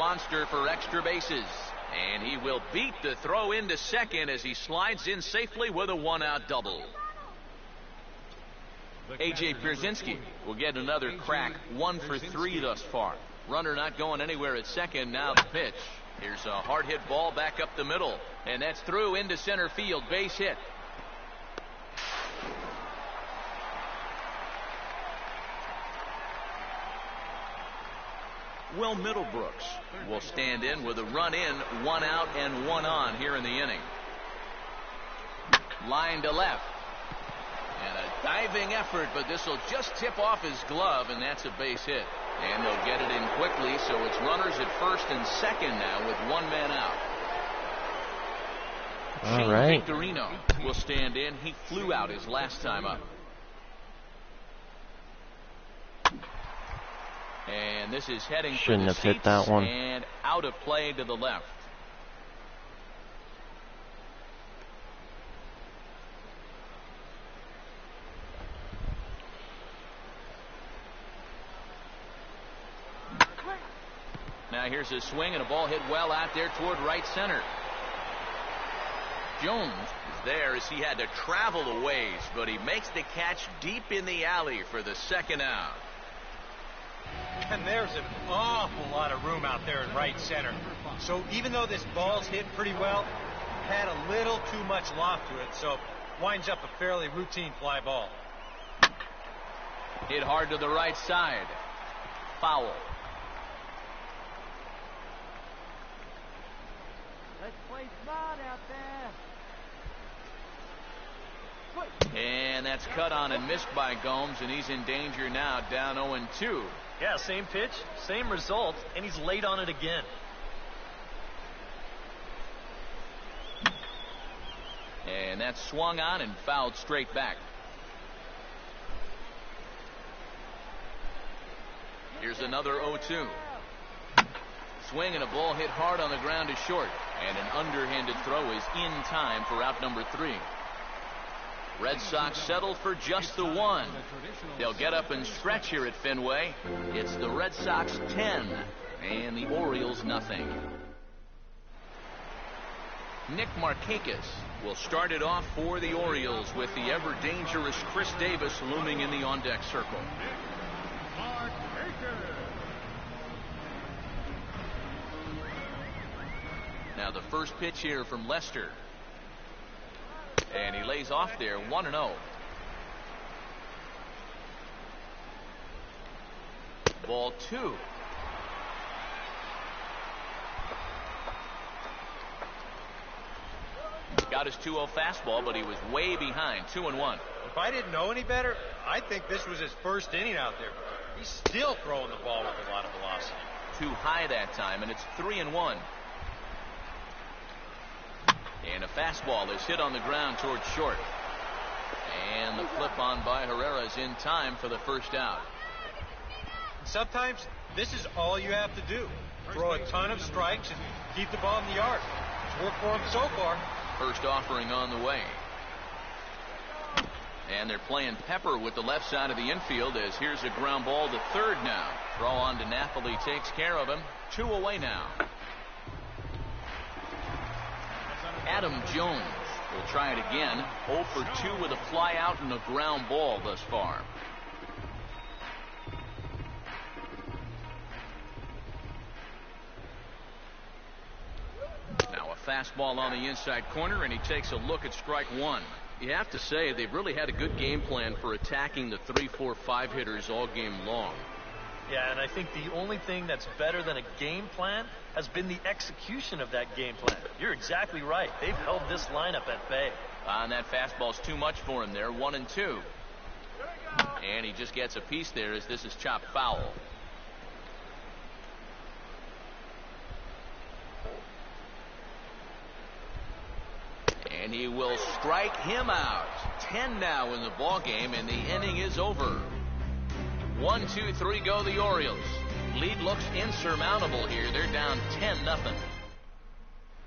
monster for extra bases. And he will beat the throw into second as he slides in safely with a one-out double. A.J. Pierzynski will get another crack, 1 for 3 thus far. Runner not going anywhere at second. Now the pitch. Here's a hard hit ball back up the middle, and that's through into center field. Base hit. Will Middlebrooks will stand in with a run in, 1 out and 1 on here in the inning. Line to left. And a diving effort, but this will just tip off his glove, and that's a base hit. And they'll get it in quickly, so it's runners at first and second now with 1 man out. All right. Victorino will stand in. He flew out his last time up. And this is heading Shouldn't for the have hit that one. And out of play to the left. Now here's a swing and a ball hit well out there toward right center. Jones is there as he had to travel a ways, but he makes the catch deep in the alley for the second out. And there's an awful lot of room out there in right center. So even though this ball's hit pretty well, had a little too much loft to it, so winds up a fairly routine fly ball. Hit hard to the right side. Foul. Let's play smart out there. And that's cut on and missed by Gomes, and he's in danger now, down 0-2. Yeah, same pitch, same result, and he's late on it again. And that's swung on and fouled straight back. Here's another 0-2. Swing and a ball hit hard on the ground is short, and an underhanded throw is in time for out number 3. Red Sox settle for just the 1. They'll get up and stretch here at Fenway. It's the Red Sox 10 and the Orioles nothing. Nick Markakis will start it off for the Orioles with the ever dangerous Chris Davis looming in the on-deck circle. Now the first pitch here from Lester. And he lays off there, 1-0. Ball 2. Got his 2-0 fastball, but he was way behind, 2-1. If I didn't know any better, I think this was his first inning out there. He's still throwing the ball with a lot of velocity. Too high that time, and it's 3-1. And a fastball is hit on the ground towards short. And the flip on by Herrera is in time for the first out. Sometimes this is all you have to do. Throw a ton of strikes and keep the ball in the yard. It's worked for him so far. First offering on the way. And they're playing Pepper with the left side of the infield as here's a ground ball to third now. Throw on to Napoli takes care of him. 2 away now. Adam Jones will try it again. 0 for 2 with a fly out and a ground ball thus far. Now a fastball on the inside corner, and he takes a look at strike 1. You have to say they've really had a good game plan for attacking the 3, 4, 5 hitters all game long. Yeah, and I think the only thing that's better than a game plan has been the execution of that game plan. You're exactly right. They've held this lineup at bay. And that fastball's too much for him there, 1-2. And he just gets a piece there as this is chopped foul. And he will strike him out. 10 now in the ball game, and the inning is over. 1, 2, 3 go the Orioles. Lead looks insurmountable here. They're down 10-0.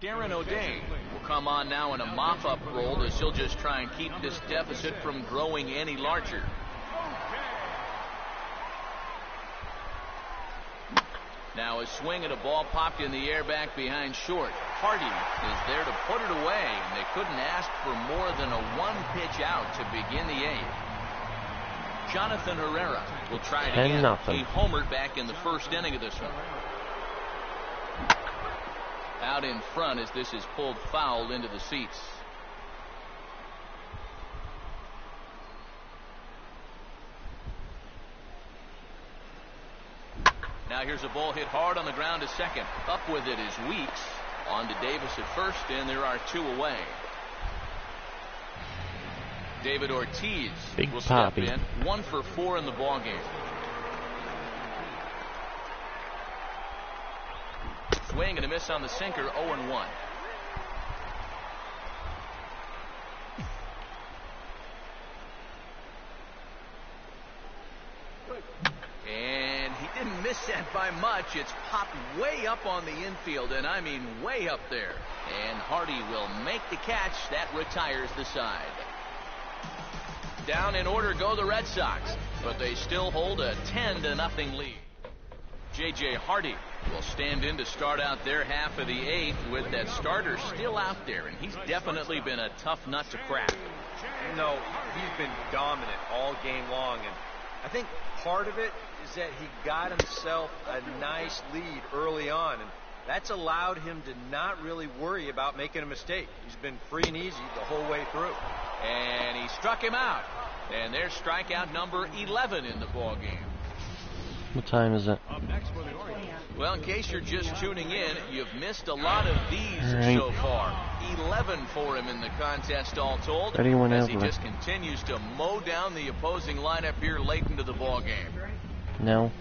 Darren O'Day will come on now in a mop-up role as he'll just try and keep this deficit from growing any larger. Now a swing and a ball popped in the air back behind short. Hardy is there to put it away, and they couldn't ask for more than a one-pitch out to begin the eighth. Jonathan Herrera will try it again. 10-0. He homered back in the first inning of this one. Out in front as this is pulled foul into the seats. Now here's a ball hit hard on the ground to second. Up with it is Weeks. On to Davis at first, and there are two away. David Ortiz will step in. 1 for 4 in the ballgame. Swing and a miss on the sinker, 0-1. And he didn't miss that by much. It's popped way up on the infield, and I mean way up there. And Hardy will make the catch. That retires the side. Down in order go the Red Sox, but they still hold a 10-0 lead. J.J. Hardy will stand in to start out their half of the eighth with that starter still out there, and he's definitely been a tough nut to crack. No, he's been dominant all game long, and I think part of it is that he got himself a nice lead early on, and that's allowed him to not really worry about making a mistake. He's been free and easy the whole way through. And he struck him out. And there's strikeout number 11 in the ballgame. What time is it? Well, in case you're just tuning in, you've missed a lot of these so far. 11 for him in the contest all told, as he just continues to mow down the opposing lineup here late into the ballgame. No.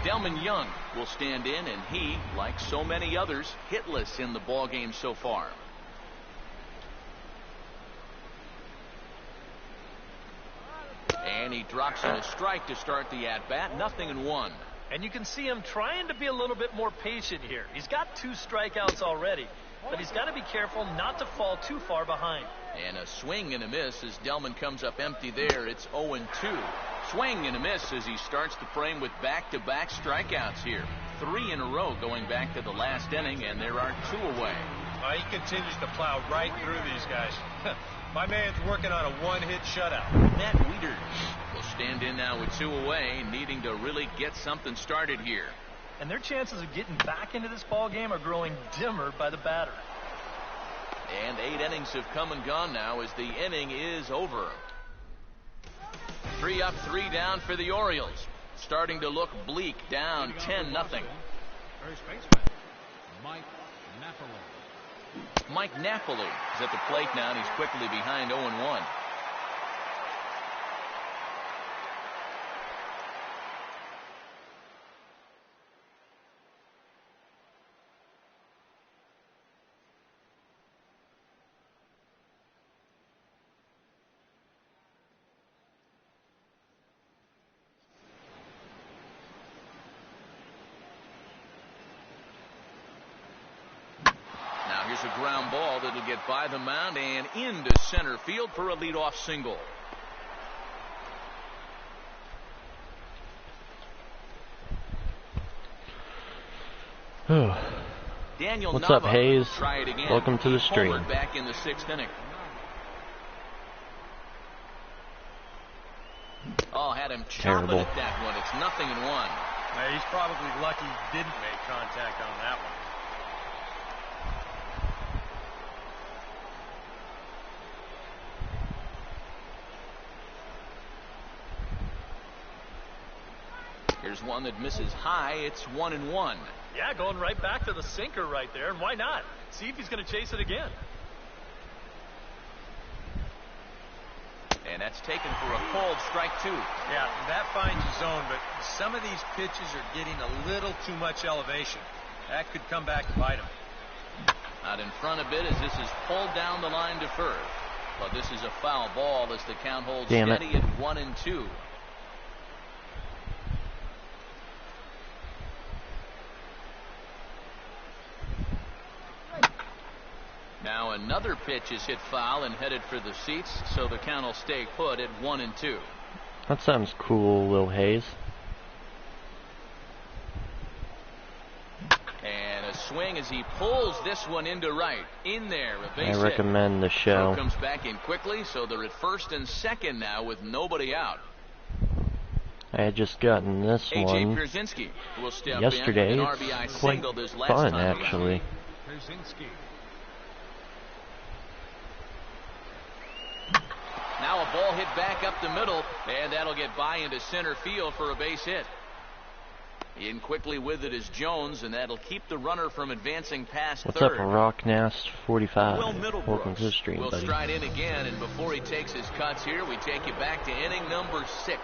Delman Young will stand in, and he, like so many others, hitless in the ballgame so far. And he drops in a strike to start the at-bat. 0-1. And you can see him trying to be a little bit more patient here. He's got 2 strikeouts already, but he's got to be careful not to fall too far behind. And a swing and a miss as Delman comes up empty there. It's 0-2. Swing and a miss as he starts the frame with back-to-back strikeouts here. 3 in a row going back to the last inning, and there are 2 away. He continues to plow right through these guys. My man's working on a one-hit shutout. Matt Wieters will stand in now with 2 away, needing to really get something started here. And their chances of getting back into this ball game are growing dimmer by the batter. And 8 innings have come and gone now as the inning is over. 3 up, 3 down for the Orioles. Starting to look bleak, down 10-0. First baseman, Mike Napoli. Mike Napoli is at the plate now, and he's quickly behind 0-1. Here's a ground ball that'll get by the mound and into center field for a leadoff single. Daniel What's Nava up, Hayes? try it again. Welcome to the stream. Homered back in the 6th inning. Oh, had him chopping at that one. It's 0-1. He's probably lucky he didn't make contact on that one. Here's one that misses high. It's 1-1. Yeah, going right back to the sinker right there. And why not? See if he's going to chase it again. And that's taken for a called strike 2. Yeah, that finds his zone, but some of these pitches are getting a little too much elevation. That could come back to bite him. Out in front a bit as this is pulled down the line to first. But this is a foul ball as the count holds steady at 1-2. Now another pitch is hit foul and headed for the seats, so the count will stay put at 1-2. That sounds cool, Will Hayes. And a swing as he pulls this one into right. In there, a base I hit. recommend the show. Comes back in quickly, so they're at first and second now with nobody out. I had just gotten this A.J. one Pierzynski will step yesterday. in. An It's RBI quite single this last fun, time actually. Pierzynski. Now a ball hit back up the middle, and that'll get by into center field for a base hit. In quickly with it is Jones, and that'll keep the runner from advancing past What's third. up, Rocknast 45? Will Welcome to the stream, will buddy. stride in again, and before he takes his cuts here, we take you back to inning number 6.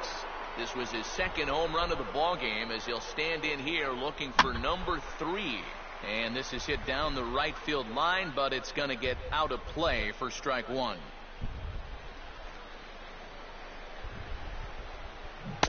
This was his second home run of the ball game, as he'll stand in here looking for number 3. And this is hit down the right field line, but it's going to get out of play for strike 1.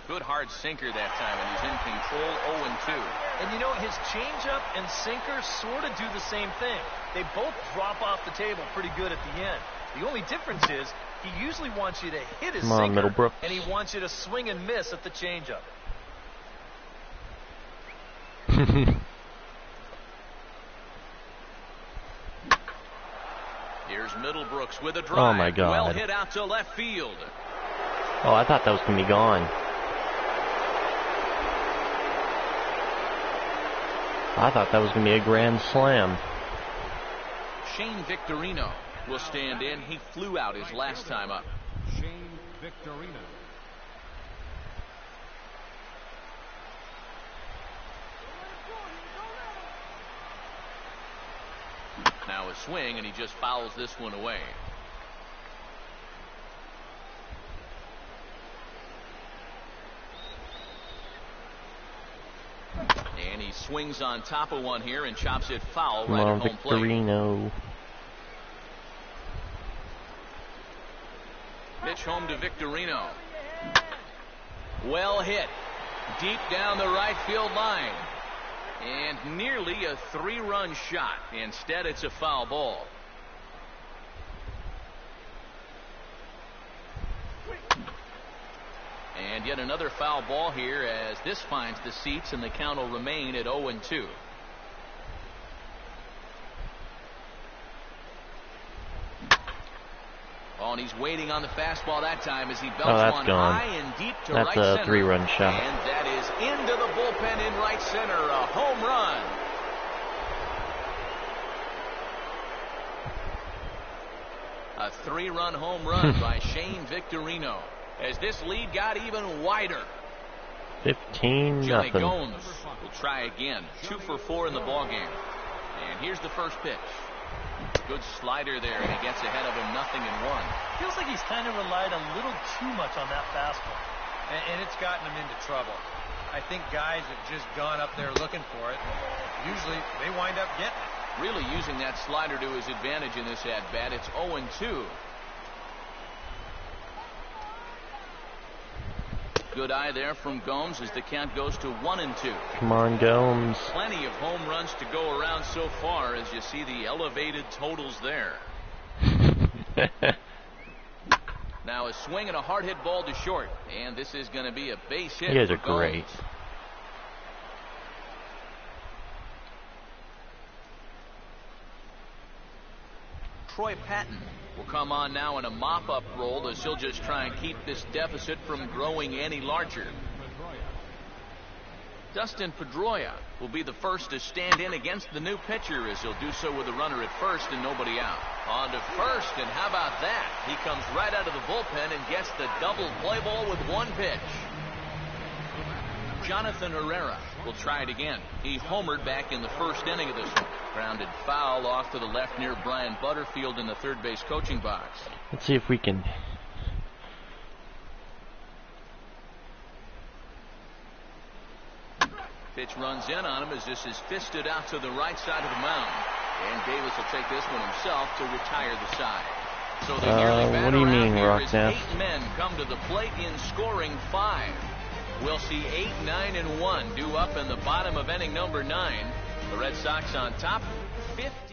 Good hard sinker that time, and he's in control. 0-2. And you know, his changeup and sinker sort of do the same thing. They both drop off the table pretty good at the end. The only difference is he usually wants you to hit his Come on, sinker, Middlebrook. and he wants you to swing and miss at the changeup. Here's Middlebrooks with a drive. Oh, my God. Well hit out to left field. Oh, I thought that was going to be gone. I thought that was going to be a grand slam. Shane Victorino will stand in. He flew out his last time up. Shane Victorino. Now a swing, and he just fouls this one away. And he swings on top of one here and chops it foul Come right on, at home plate. Victorino. Pitch home to Victorino. Well hit. Deep down the right field line. And nearly a 3-run shot. Instead, it's a foul ball. And yet another foul ball here as this finds the seats, and the count will remain at 0-2. Oh, and he's waiting on the fastball that time as he belts one gone. high and deep to That's right a center. 3-run shot. And that is into the bullpen in right center. A home run. A 3-run home run by Shane Victorino as this lead got even wider. 15-0. Johnny Gomes will try again. 2 for 4 in the ballgame. And here's the first pitch. Good slider there, and he gets ahead of him 0-1. Feels like he's kind of relied a little too much on that fastball. And it's gotten him into trouble. I think guys have just gone up there looking for it. Usually they wind up getting it. Really using that slider to his advantage in this at-bat. It's 0-2. Good eye there from Gomes as the count goes to 1-2. Come on, Gomes. Plenty of home runs to go around so far as you see the elevated totals there. Now a swing and a hard hit ball to short, and this is going to be a base hit. You guys are for Gomes. great. Troy Patton will come on now in a mop-up role as he'll just try and keep this deficit from growing any larger. Dustin Pedroia will be the first to stand in against the new pitcher as he'll do so with a runner at first and nobody out. On to first, and how about that? He comes right out of the bullpen and gets the double play ball with one pitch. Jonathan Herrera will try it again. He homered back in the first inning of this one. Grounded foul off to the left near Brian Butterfield in the third base coaching box. Let's see if we can. Pitch runs in on him as this is fisted out to the right side of the mound. And Davis will take this one himself to retire the side. So they nearly What do you mean, here as Rocknest? 8 men come to the plate in scoring 5. We'll see 8, 9, and 1 due up in the bottom of inning number 9. The Red Sox on top, 50.